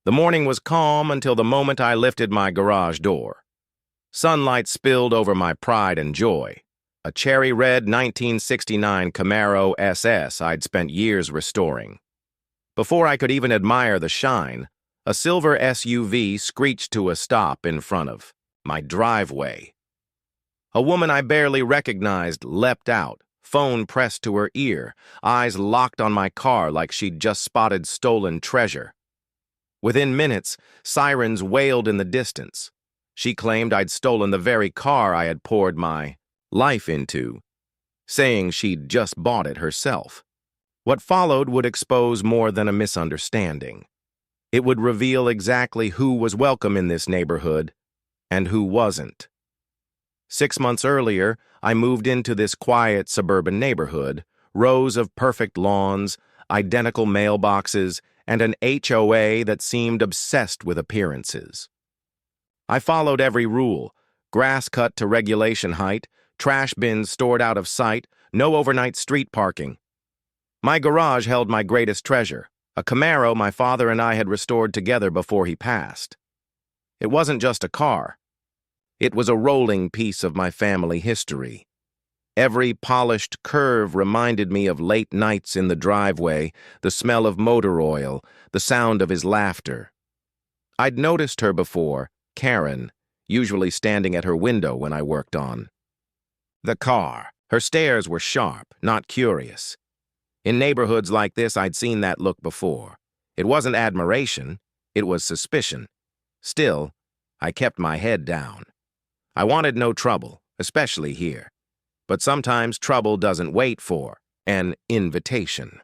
The morning was calm until the moment I lifted my garage door. Sunlight spilled over my pride and joy. A cherry-red 1969 Camaro SS I'd spent years restoring. Before I could even admire the shine, a silver SUV screeched to a stop in front of my driveway. A woman I barely recognized leapt out, phone pressed to her ear, eyes locked on my car like she'd just spotted stolen treasure. Within minutes, sirens wailed in the distance. She claimed I'd stolen the very car I had poured my life into, saying she'd just bought it herself. What followed would expose more than a misunderstanding. It would reveal exactly who was welcome in this neighborhood and who wasn't. 6 months earlier, I moved into this quiet suburban neighborhood, rows of perfect lawns, identical mailboxes, and an HOA that seemed obsessed with appearances. I followed every rule: grass cut to regulation height, trash bins stored out of sight, no overnight street parking. My garage held my greatest treasure, a Camaro my father and I had restored together before he passed. It wasn't just a car. It was a rolling piece of my family history. Every polished curve reminded me of late nights in the driveway, the smell of motor oil, the sound of his laughter. I'd noticed her before, Karen, usually standing at her window when I worked on the car. Her stares were sharp, not curious. In neighborhoods like this, I'd seen that look before. It wasn't admiration, it was suspicion. Still, I kept my head down. I wanted no trouble, especially here. But sometimes trouble doesn't wait for an invitation.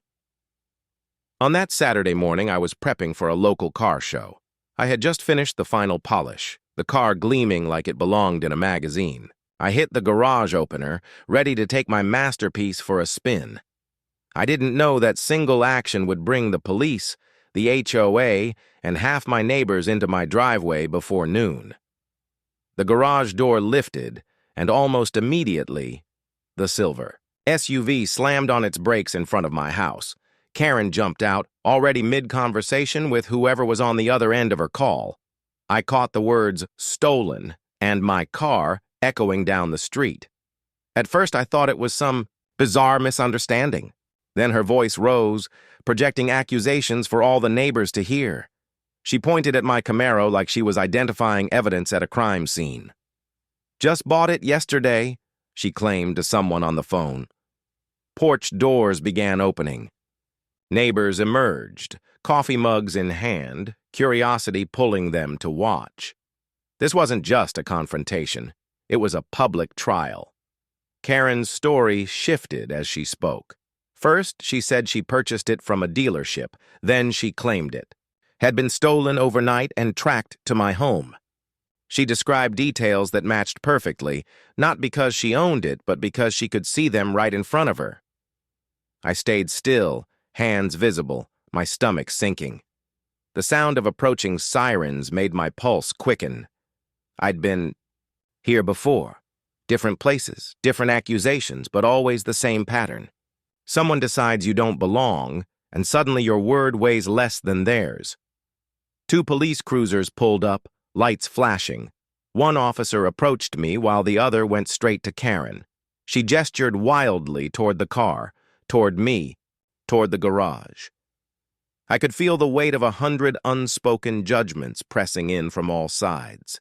On that Saturday morning, I was prepping for a local car show. I had just finished the final polish, the car gleaming like it belonged in a magazine. I hit the garage opener, ready to take my masterpiece for a spin. I didn't know that single action would bring the police, the HOA, and half my neighbors into my driveway before noon. The garage door lifted, and almost immediately, the silver SUV slammed on its brakes in front of my house. Karen jumped out, already mid-conversation with whoever was on the other end of her call. I caught the words "stolen" and "my car" echoing down the street. At first, I thought it was some bizarre misunderstanding. Then her voice rose, projecting accusations for all the neighbors to hear. She pointed at my Camaro like she was identifying evidence at a crime scene. "Just bought it yesterday," she claimed to someone on the phone. Porch doors began opening. Neighbors emerged, coffee mugs in hand, curiosity pulling them to watch. This wasn't just a confrontation. It was a public trial. Karen's story shifted as she spoke. First, she said she purchased it from a dealership. Then she claimed it had been stolen overnight and tracked to my home. She described details that matched perfectly, not because she owned it, but because she could see them right in front of her. I stayed still, hands visible, my stomach sinking. The sound of approaching sirens made my pulse quicken. I'd been here before. Different places, different accusations, but always the same pattern. Someone decides you don't belong, and suddenly your word weighs less than theirs. 2 police cruisers pulled up, lights flashing. One officer approached me while the other went straight to Karen. She gestured wildly toward the car, toward me, toward the garage. I could feel the weight of 100 unspoken judgments pressing in from all sides.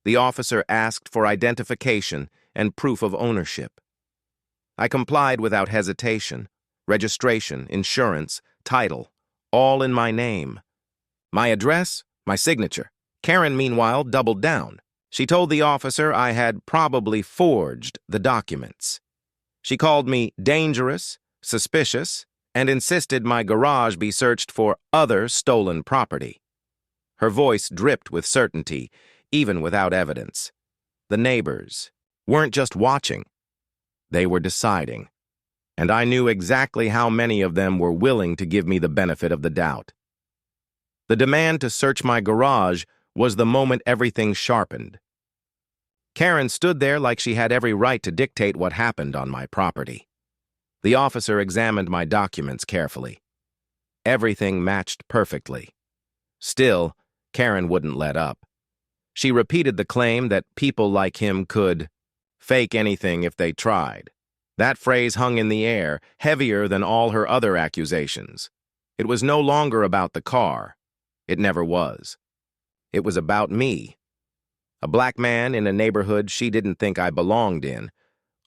The officer asked for identification and proof of ownership. I complied without hesitation. Registration, insurance, title, all in my name. My address, my signature. Karen, meanwhile, doubled down. She told the officer I had probably forged the documents. She called me dangerous, suspicious, and insisted my garage be searched for other stolen property. Her voice dripped with certainty, even without evidence. The neighbors weren't just watching. They were deciding. And I knew exactly how many of them were willing to give me the benefit of the doubt. The demand to search my garage was the moment everything sharpened. Karen stood there like she had every right to dictate what happened on my property. The officer examined my documents carefully. Everything matched perfectly. Still, Karen wouldn't let up. She repeated the claim that people like him could fake anything if they tried. That phrase hung in the air, heavier than all her other accusations. It was no longer about the car. It never was. It was about me. A black man in a neighborhood she didn't think I belonged in,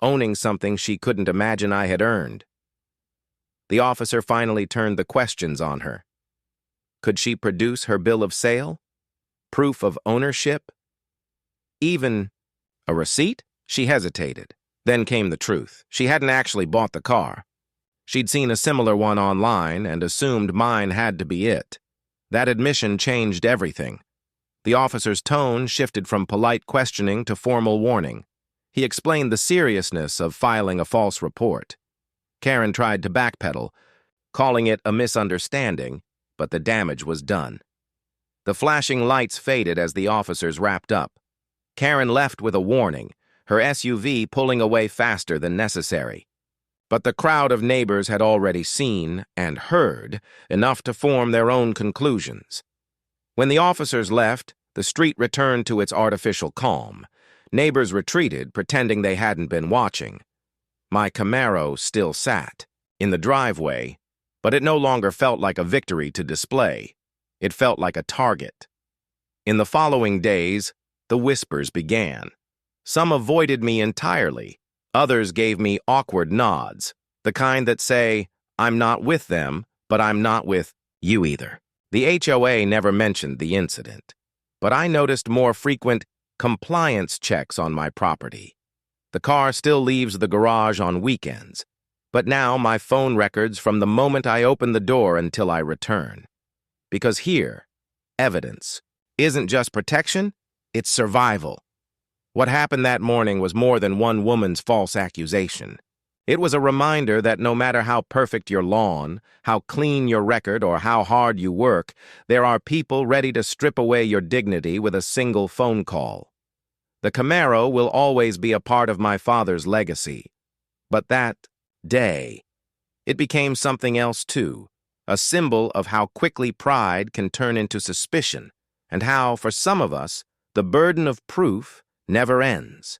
owning something she couldn't imagine I had earned. The officer finally turned the questions on her. Could she produce her bill of sale? Proof of ownership? Even a receipt? She hesitated. Then came the truth. She hadn't actually bought the car. She'd seen a similar one online and assumed mine had to be it. That admission changed everything. The officer's tone shifted from polite questioning to formal warning. He explained the seriousness of filing a false report. Karen tried to backpedal, calling it a misunderstanding, but the damage was done. The flashing lights faded as the officers wrapped up. Karen left with a warning, her SUV pulling away faster than necessary. But the crowd of neighbors had already seen and heard enough to form their own conclusions. When the officers left, the street returned to its artificial calm. Neighbors retreated, pretending they hadn't been watching. My Camaro still sat in the driveway, but it no longer felt like a victory to display. It felt like a target. In the following days, the whispers began. Some avoided me entirely. Others gave me awkward nods, the kind that say, I'm not with them, but I'm not with you either. The HOA never mentioned the incident, but I noticed more frequent compliance checks on my property. The car still leaves the garage on weekends, but now my phone records from the moment I open the door until I return. Because here, evidence isn't just protection, it's survival. What happened that morning was more than one woman's false accusation. It was a reminder that no matter how perfect your lawn, how clean your record, or how hard you work, there are people ready to strip away your dignity with a single phone call. The Camaro will always be a part of my father's legacy. But that day, it became something else too, a symbol of how quickly pride can turn into suspicion, and how, for some of us, the burden of proof never ends.